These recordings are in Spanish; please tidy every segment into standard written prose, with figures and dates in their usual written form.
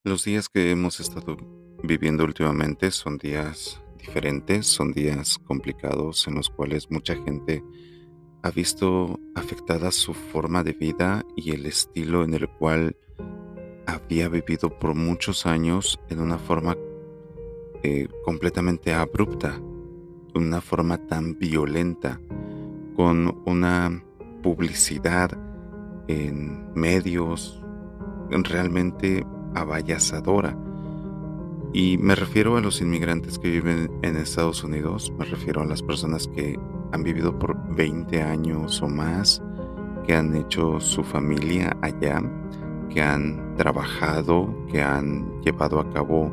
Los días que hemos estado viviendo últimamente son días diferentes, son días complicados en los cuales mucha gente ha visto afectada su forma de vida y el estilo en el cual había vivido por muchos años en una forma completamente abrupta, una forma tan violenta, con una publicidad en medios realmente avasalladora. Y me refiero a los inmigrantes que viven en Estados Unidos, me refiero a las personas que han vivido por 20 años o más, que han hecho su familia allá, que han trabajado, que han llevado a cabo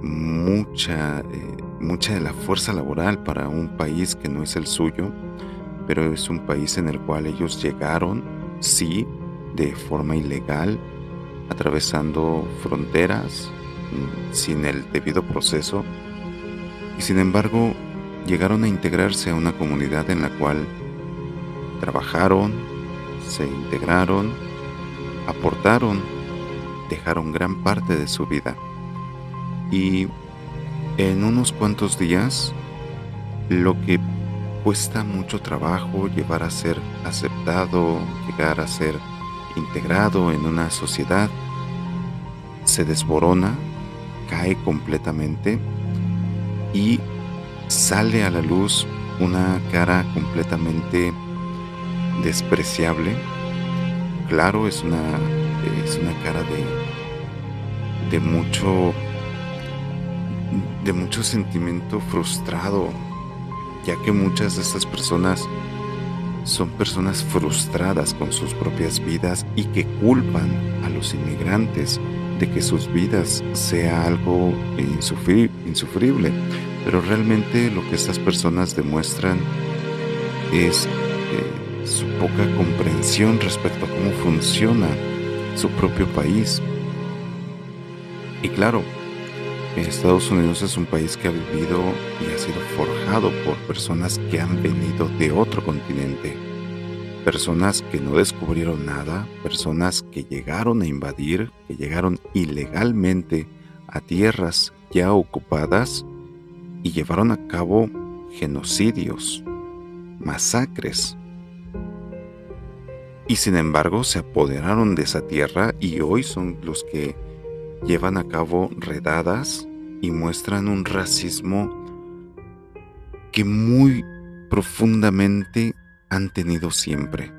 mucha de la fuerza laboral para un país que no es el suyo, pero es un país en el cual ellos llegaron, sí, de forma ilegal, atravesando fronteras sin el debido proceso, y sin embargo llegaron a integrarse a una comunidad en la cual trabajaron, se integraron, aportaron, dejaron gran parte de su vida. Y en unos cuantos días, lo que cuesta mucho trabajo llevar a ser aceptado, llegar a ser integrado en una sociedad, se desborona, cae completamente y sale a la luz una cara completamente despreciable. Claro, es una cara de mucho, de mucho sentimiento frustrado, ya que muchas de estas personas son personas frustradas con sus propias vidas y que culpan a los inmigrantes de que sus vidas sea algo insufrible. Pero realmente lo que estas personas demuestran es su poca comprensión respecto a cómo funciona su propio país. Y claro, Estados Unidos es un país que ha vivido y ha sido forjado por personas que han venido de otro continente, personas que no descubrieron nada, personas que llegaron a invadir, que llegaron ilegalmente a tierras ya ocupadas y llevaron a cabo genocidios, masacres. Y sin embargo se apoderaron de esa tierra y hoy son los que llevan a cabo redadas y muestran un racismo que muy profundamente han tenido siempre.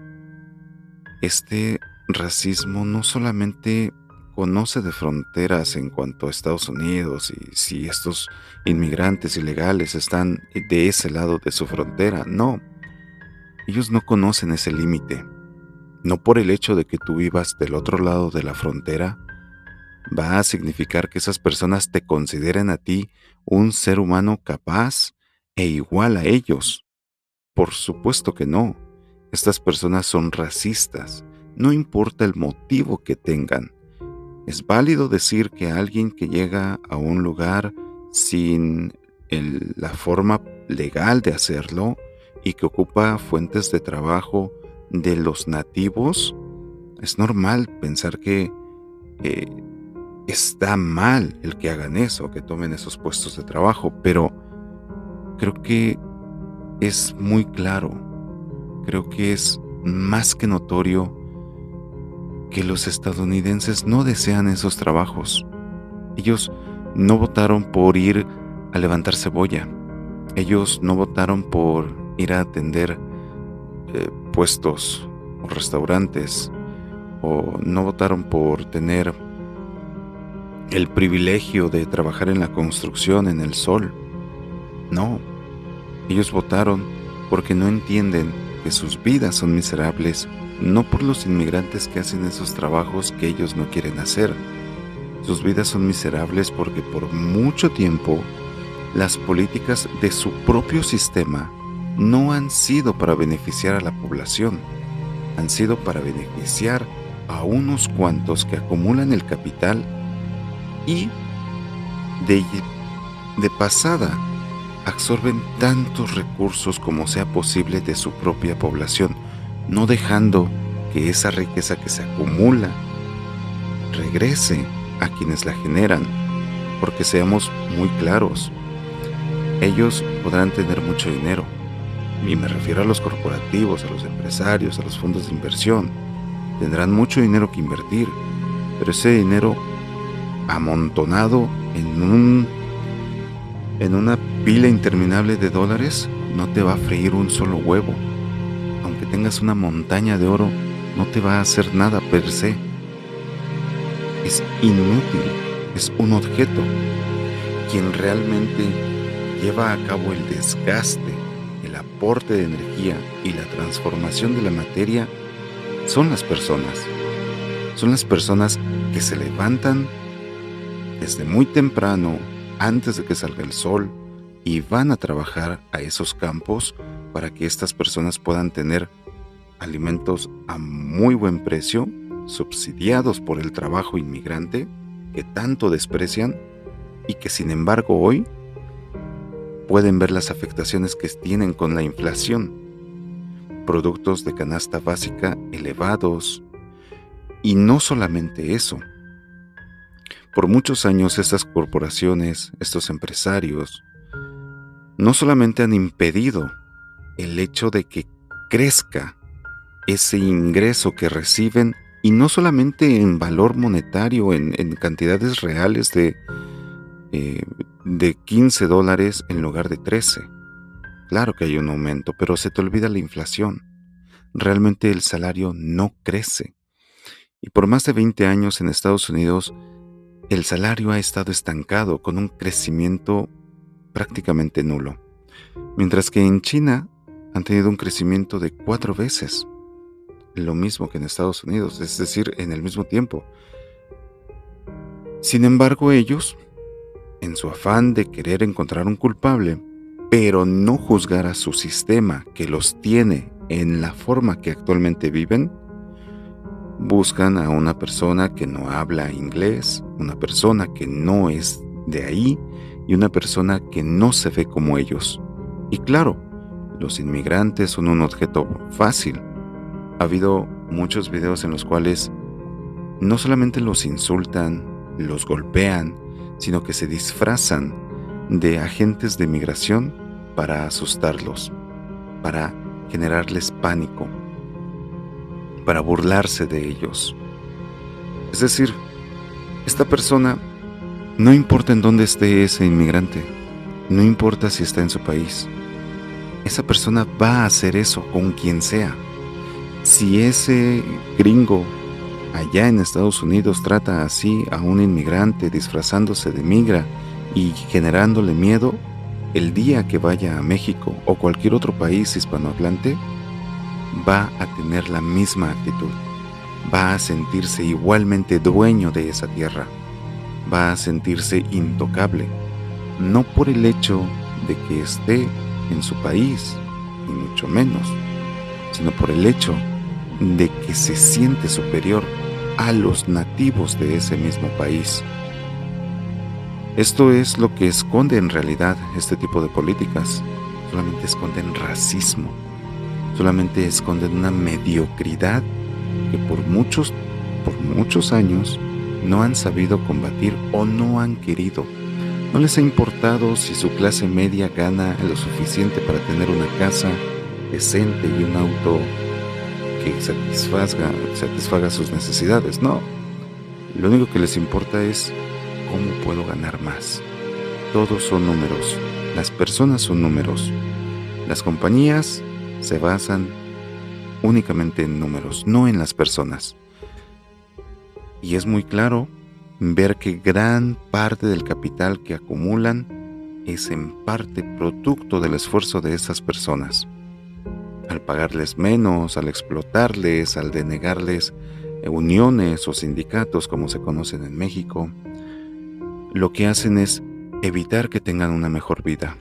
Este racismo no solamente conoce de fronteras en cuanto a Estados Unidos y si estos inmigrantes ilegales están de ese lado de su frontera, no. Ellos no conocen ese límite. No por el hecho de que tú vivas del otro lado de la frontera, va a significar que esas personas te consideren a ti un ser humano capaz e igual a ellos. Por supuesto que no. Estas personas son racistas, no importa el motivo que tengan. Es válido decir que alguien que llega a un lugar sin la forma legal de hacerlo y que ocupa fuentes de trabajo de los nativos, es normal pensar que eh, está mal el que hagan eso, que tomen esos puestos de trabajo, pero creo que es muy claro, creo que es más que notorio que los estadounidenses no desean esos trabajos. Ellos no votaron por ir a levantar cebolla. Ellos no votaron por ir a atender puestos o restaurantes, o no votaron por tener el privilegio de trabajar en la construcción en el sol. No, ellos votaron porque no entienden que sus vidas son miserables, no por los inmigrantes que hacen esos trabajos que ellos no quieren hacer. Sus vidas son miserables porque por mucho tiempo las políticas de su propio sistema no han sido para beneficiar a la población, han sido para beneficiar a unos cuantos que acumulan el capital y de pasada absorben tantos recursos como sea posible de su propia población, no dejando que esa riqueza que se acumula regrese a quienes la generan, porque seamos muy claros, ellos podrán tener mucho dinero, y me refiero a los corporativos, a los empresarios, a los fondos de inversión, tendrán mucho dinero que invertir, pero ese dinero amontonado en una pila interminable de dólares no te va a freír un solo huevo. Aunque tengas una montaña de oro, no te va a hacer nada per se. Es inútil, es un objeto. Quien realmente lleva a cabo el desgaste, el aporte de energía y la transformación de la materia son las personas. Son las personas que se levantan desde muy temprano, antes de que salga el sol, y van a trabajar a esos campos para que estas personas puedan tener alimentos a muy buen precio, subsidiados por el trabajo inmigrante que tanto desprecian y que sin embargo hoy pueden ver las afectaciones que tienen con la inflación. Productos de canasta básica elevados. Y no solamente eso. Por muchos años estas corporaciones, estos empresarios, no solamente han impedido el hecho de que crezca ese ingreso que reciben, y no solamente en valor monetario, en cantidades reales de $15 en lugar de 13. Claro que hay un aumento, pero se te olvida la inflación. Realmente el salario no crece. Y por más de 20 años en Estados Unidos, el salario ha estado estancado con un crecimiento prácticamente nulo. Mientras que en China han tenido un crecimiento de 4 veces lo mismo que en Estados Unidos, es decir, en el mismo tiempo. Sin embargo, ellos, en su afán de querer encontrar un culpable, pero no juzgar a su sistema que los tiene en la forma que actualmente viven, buscan a una persona que no habla inglés, una persona que no es de ahí y una persona que no se ve como ellos. Y claro, los inmigrantes son un objeto fácil. Ha habido muchos videos en los cuales no solamente los insultan, los golpean, sino que se disfrazan de agentes de migración para asustarlos, para generarles pánico, para burlarse de ellos. Es decir, esta persona, no importa en dónde esté ese inmigrante, no importa si está en su país, esa persona va a hacer eso con quien sea. Si ese gringo allá en Estados Unidos trata así a un inmigrante disfrazándose de migra y generándole miedo, el día que vaya a México o cualquier otro país hispanohablante, va a tener la misma actitud. Va a sentirse igualmente dueño de esa tierra. Va a sentirse intocable. No por el hecho de que esté en su país, ni mucho menos, sino por el hecho de que se siente superior a los nativos de ese mismo país. Esto es lo que esconde en realidad este tipo de políticas. Solamente esconden racismo, solamente esconden una mediocridad que por muchos años no han sabido combatir o no han querido. No les ha importado si su clase media gana lo suficiente para tener una casa decente y un auto que satisfaga sus necesidades. No, lo único que les importa es cómo puedo ganar más. Todos son números, las personas son números, las compañías se basan únicamente en números, no en las personas. Y es muy claro ver que gran parte del capital que acumulan es en parte producto del esfuerzo de esas personas. Al pagarles menos, al explotarles, al denegarles uniones o sindicatos como se conocen en México, lo que hacen es evitar que tengan una mejor vida.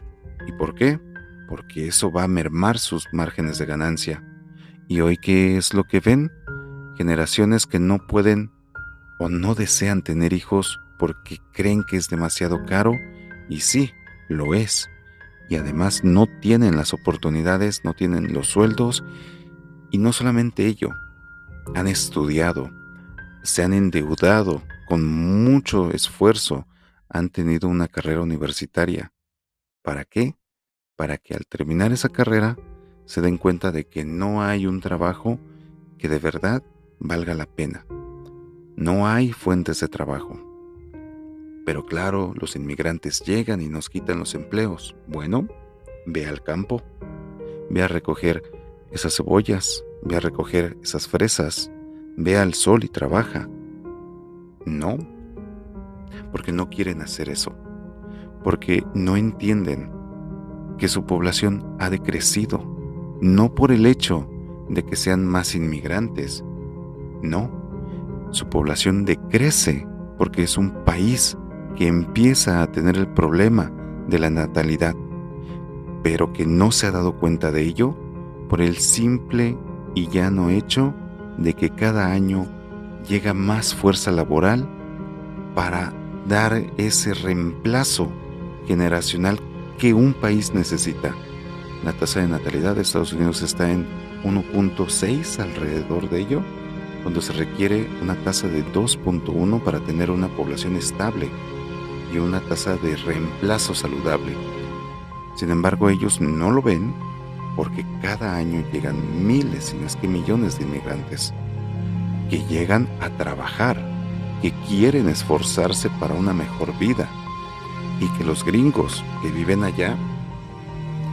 ¿Y por qué? Porque eso va a mermar sus márgenes de ganancia. ¿Y hoy qué es lo que ven? Generaciones que no pueden o no desean tener hijos porque creen que es demasiado caro, y sí, lo es. Y además no tienen las oportunidades, no tienen los sueldos, y no solamente ello, han estudiado, se han endeudado con mucho esfuerzo han tenido una carrera universitaria. ¿Para qué? Para que al terminar esa carrera se den cuenta de que no hay un trabajo que de verdad valga la pena. No hay fuentes de trabajo. Pero claro, los inmigrantes llegan y nos quitan los empleos. Bueno, ve al campo, ve a recoger esas cebollas, ve a recoger esas fresas, ve al sol y trabaja. No, porque no quieren hacer eso, porque no entienden que su población ha decrecido, no por el hecho de que sean más inmigrantes, no, su población decrece porque es un país que empieza a tener el problema de la natalidad, pero que no se ha dado cuenta de ello por el simple y llano hecho de que cada año llega más fuerza laboral para dar ese reemplazo generacional que un país necesita. La tasa de natalidad de Estados Unidos está en 1.6 alrededor de ello, cuando se requiere una tasa de 2.1 para tener una población estable y una tasa de reemplazo saludable. Sin embargo, ellos no lo ven porque cada año llegan miles, si no es que millones de inmigrantes que llegan a trabajar, que quieren esforzarse para una mejor vida, y que los gringos que viven allá,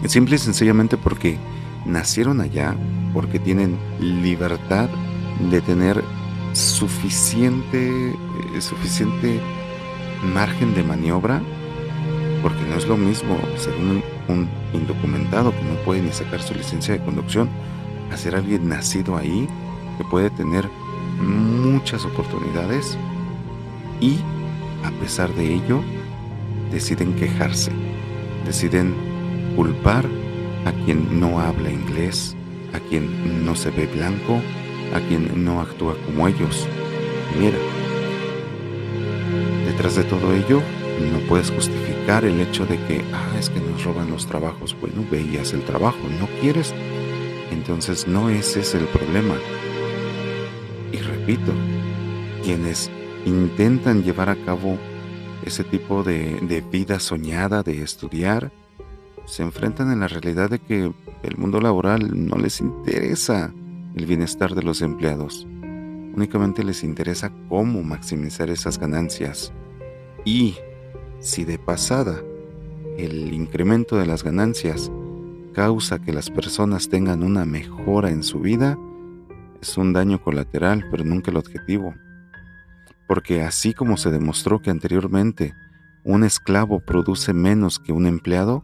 simple y sencillamente porque nacieron allá, porque tienen libertad de tener suficiente margen de maniobra, porque no es lo mismo ser un indocumentado que no puede ni sacar su licencia de conducción a ser alguien nacido ahí que puede tener muchas oportunidades y, a pesar de ello, deciden quejarse, deciden culpar a quien no habla inglés, a quien no se ve blanco, a quien no actúa como ellos. Mira, detrás de todo ello no puedes justificar el hecho de que, es que nos roban los trabajos. Bueno, ve y haz el trabajo. ¿No quieres? Entonces no ese es el problema. Y repito, quienes intentan llevar a cabo ese tipo de vida soñada de estudiar, se enfrentan en la realidad de que el mundo laboral no les interesa el bienestar de los empleados. Únicamente les interesa cómo maximizar esas ganancias. Y si de pasada el incremento de las ganancias causa que las personas tengan una mejora en su vida, es un daño colateral, pero nunca el objetivo. Porque así como se demostró que anteriormente un esclavo produce menos que un empleado,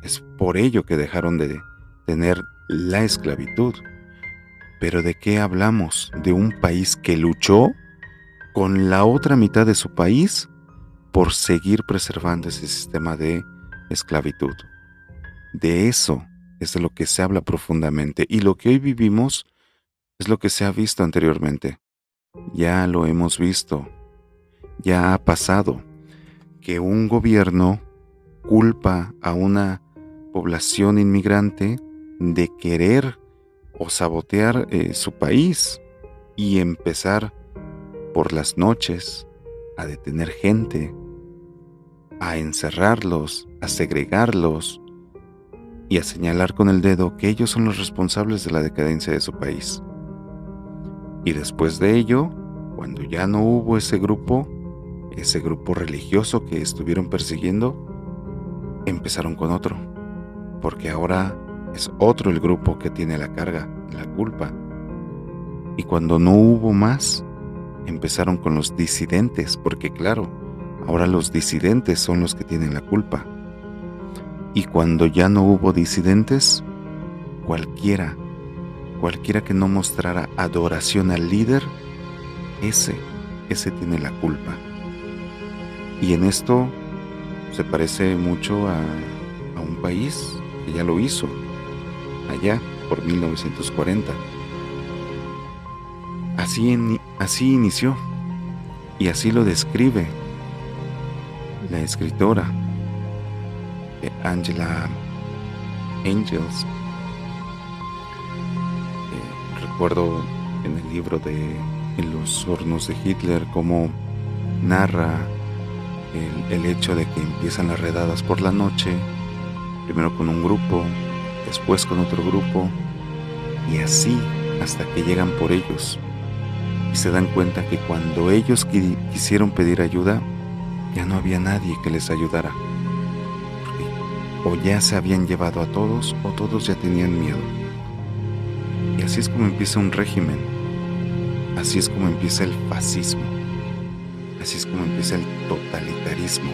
es por ello que dejaron de tener la esclavitud. Pero ¿de qué hablamos? ¿De un país que luchó con la otra mitad de su país por seguir preservando ese sistema de esclavitud? De eso es de lo que se habla profundamente, y lo que hoy vivimos es lo que se ha visto anteriormente. Ya lo hemos visto, ya ha pasado, que un gobierno culpa a una población inmigrante de querer o sabotear su país y empezar por las noches a detener gente, a encerrarlos, a segregarlos y a señalar con el dedo que ellos son los responsables de la decadencia de su país. Y después de ello, cuando ya no hubo ese grupo religioso que estuvieron persiguiendo, empezaron con otro, porque ahora es otro el grupo que tiene la carga, la culpa. Y cuando no hubo más, empezaron con los disidentes, porque claro, ahora los disidentes son los que tienen la culpa. Y cuando ya no hubo disidentes, cualquiera que no mostrara adoración al líder, ese tiene la culpa. Y en esto se parece mucho a un país que ya lo hizo, allá por 1940. Así inició, y así lo describe la escritora Angela Angels. Recuerdo en el libro de en los hornos de Hitler, cómo narra el hecho de que empiezan las redadas por la noche, primero con un grupo, después con otro grupo, y así hasta que llegan por ellos. Y se dan cuenta que cuando ellos quisieron pedir ayuda, ya no había nadie que les ayudara. Porque o ya se habían llevado a todos, o todos ya tenían miedo. Y así es como empieza un régimen. Así es como empieza el fascismo. Así es como empieza el totalitarismo.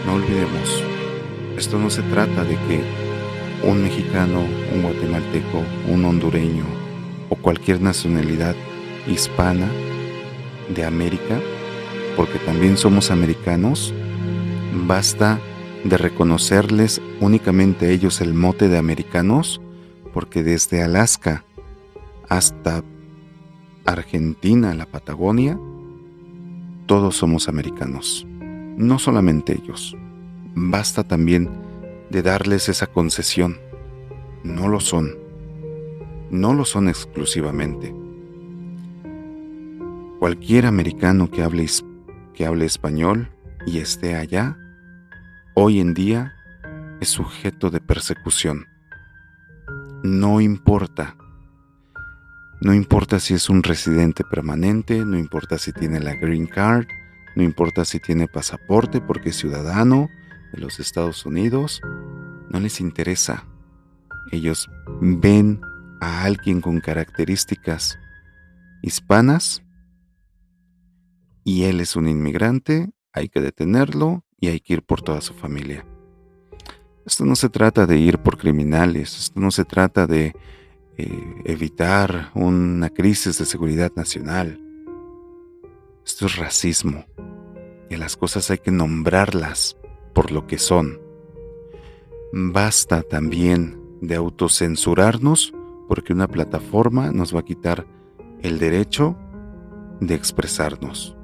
No olvidemos, esto no se trata de que un mexicano, un guatemalteco, un hondureño o cualquier nacionalidad hispana de América, porque también somos americanos, basta de reconocerles únicamente a ellos el mote de americanos, porque desde Alaska hasta Argentina, la Patagonia, todos somos americanos, no solamente ellos. Basta también de darles esa concesión. No lo son exclusivamente. Cualquier americano que hable español y esté allá, hoy en día es sujeto de persecución. No importa si es un residente permanente, no importa si tiene la green card, no importa si tiene pasaporte porque es ciudadano de los Estados Unidos, no les interesa. Ellos ven a alguien con características hispanas y él es un inmigrante, hay que detenerlo y hay que ir por toda su familia. Esto no se trata de ir por criminales, esto no se trata de evitar una crisis de seguridad nacional. Esto es racismo y las cosas hay que nombrarlas por lo que son. Basta también de autocensurarnos porque una plataforma nos va a quitar el derecho de expresarnos.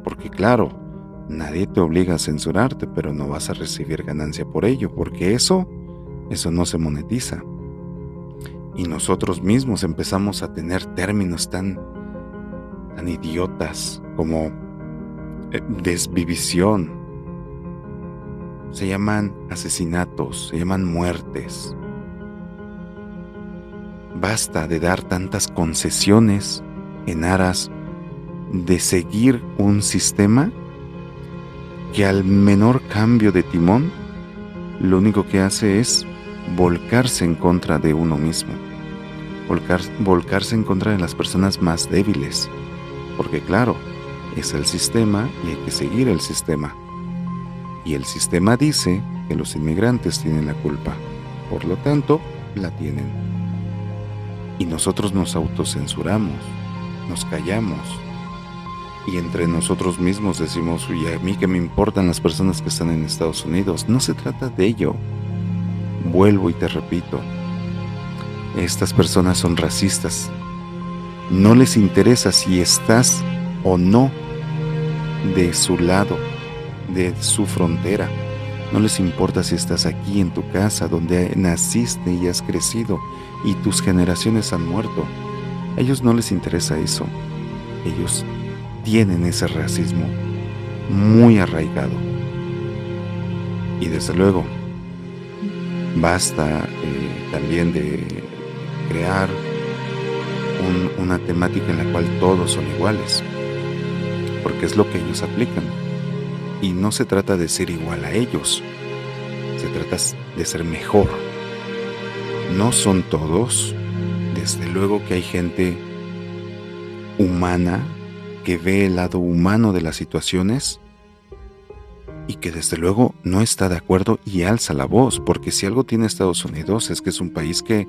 Porque claro, nadie te obliga a censurarte, pero no vas a recibir ganancia por ello, porque eso no se monetiza. Y nosotros mismos empezamos a tener términos tan idiotas como desvivisión. Se llaman asesinatos, se llaman muertes. Basta de dar tantas concesiones en aras de seguir un sistema que al menor cambio de timón, lo único que hace es volcarse en contra de uno mismo, volcarse en contra de las personas más débiles, porque claro, es el sistema y hay que seguir el sistema. Y el sistema dice que los inmigrantes tienen la culpa, por lo tanto, la tienen. Y nosotros nos autocensuramos, nos callamos, y entre nosotros mismos decimos, y a mí que me importan las personas que están en Estados Unidos. No se trata de ello. Vuelvo y te repito, estas personas son racistas. No les interesa si estás o no de su lado, de su frontera. No les importa si estás aquí en tu casa, donde naciste y has crecido y tus generaciones han muerto. A ellos no les interesa eso. Ellos tienen ese racismo muy arraigado. Y desde luego, basta también de crear una temática en la cual todos son iguales, porque es lo que ellos aplican. Y no se trata de ser igual a ellos, se trata de ser mejor. No son todos, desde luego que hay gente humana que ve el lado humano de las situaciones y que desde luego no está de acuerdo y alza la voz, porque si algo tiene Estados Unidos es que es un país que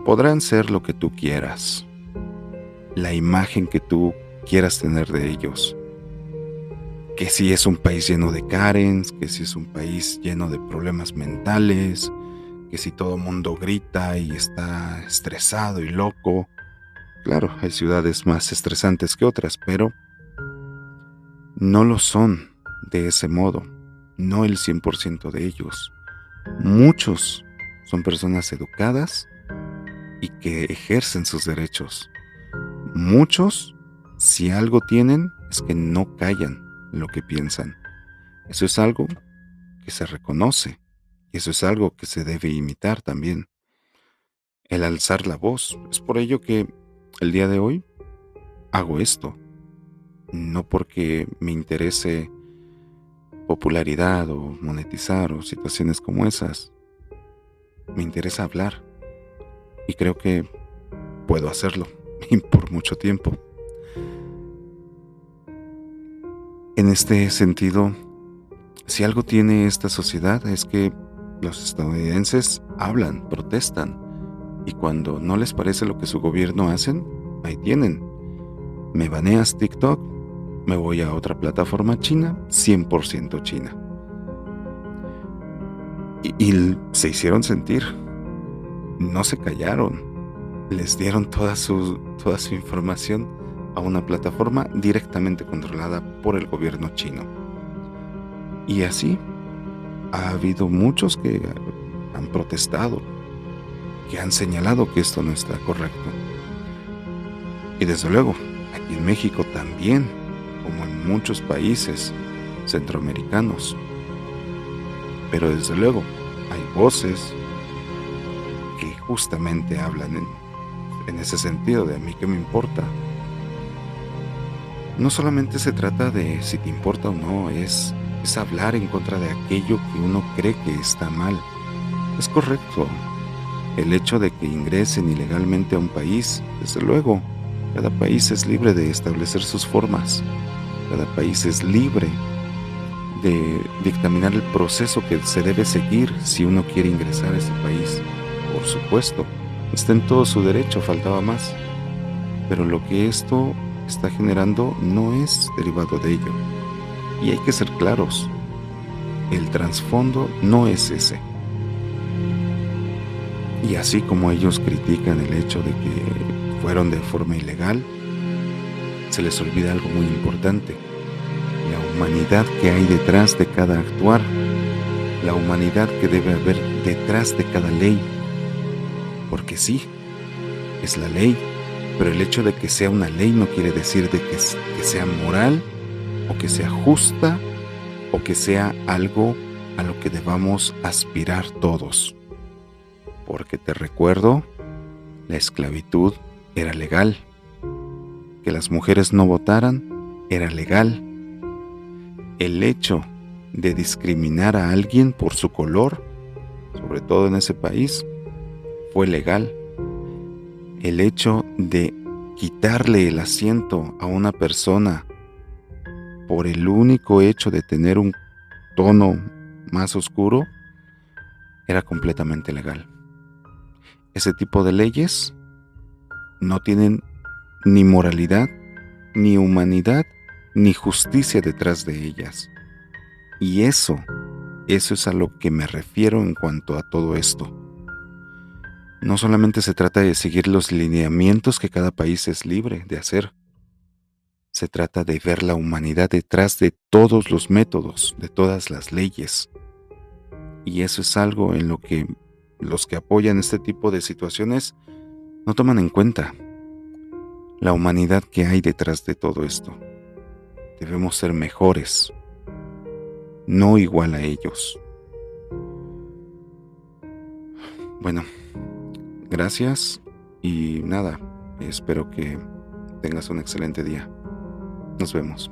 podrán ser lo que tú quieras, la imagen que tú quieras tener de ellos, que si es un país lleno de Karens, que si es un país lleno de problemas mentales, que si todo el mundo grita y está estresado y loco. Claro, hay ciudades más estresantes que otras, pero no lo son de ese modo, no el 100% de ellos. Muchos son personas educadas y que ejercen sus derechos, muchos, si algo tienen, es que no callan lo que piensan. Eso es algo que se reconoce y eso es algo que se debe imitar también. El alzar la voz. Es por ello que el día de hoy hago esto. No porque me interese popularidad o monetizar o situaciones como esas. Me interesa hablar y creo que puedo hacerlo y por mucho tiempo. En este sentido, si algo tiene esta sociedad es que los estadounidenses hablan, protestan y cuando no les parece lo que su gobierno hacen, ahí tienen. Me baneas TikTok, me voy a otra plataforma china, 100% china. Y se hicieron sentir, no se callaron, les dieron toda su información a una plataforma directamente controlada por el gobierno chino. Y así ha habido muchos que han protestado, que han señalado que esto no está correcto. Y desde luego, aquí en México también, como en muchos países centroamericanos. Pero desde luego, hay voces que justamente hablan en ese sentido de a mí qué me importa. No solamente se trata de si te importa o no, es hablar en contra de aquello que uno cree que está mal. Es correcto. El hecho de que ingresen ilegalmente a un país, desde luego, cada país es libre de establecer sus formas. Cada país es libre de dictaminar el proceso que se debe seguir si uno quiere ingresar a ese país. Por supuesto, está en todo su derecho, faltaba más. Pero lo que esto está generando no es derivado de ello. Y hay que ser claros, el trasfondo no es ese. Y así como ellos critican el hecho de que fueron de forma ilegal, se les olvida algo muy importante: la humanidad que hay detrás de cada actuar, la humanidad que debe haber detrás de cada ley. Porque sí, es la ley, pero el hecho de que sea una ley no quiere decir de que sea moral, o que sea justa, o que sea algo a lo que debamos aspirar todos. Porque te recuerdo, la esclavitud era legal. Que las mujeres no votaran era legal. El hecho de discriminar a alguien por su color, sobre todo en ese país, fue legal. El hecho de quitarle el asiento a una persona por el único hecho de tener un tono más oscuro era completamente legal. Ese tipo de leyes no tienen ni moralidad, ni humanidad, ni justicia detrás de ellas. Y eso es a lo que me refiero en cuanto a todo esto. No solamente se trata de seguir los lineamientos que cada país es libre de hacer. Se trata de ver la humanidad detrás de todos los métodos, de todas las leyes. Y eso es algo en lo que los que apoyan este tipo de situaciones no toman en cuenta. La humanidad que hay detrás de todo esto. Debemos ser mejores, no igual a ellos. Bueno, gracias y nada, espero que tengas un excelente día. Nos vemos.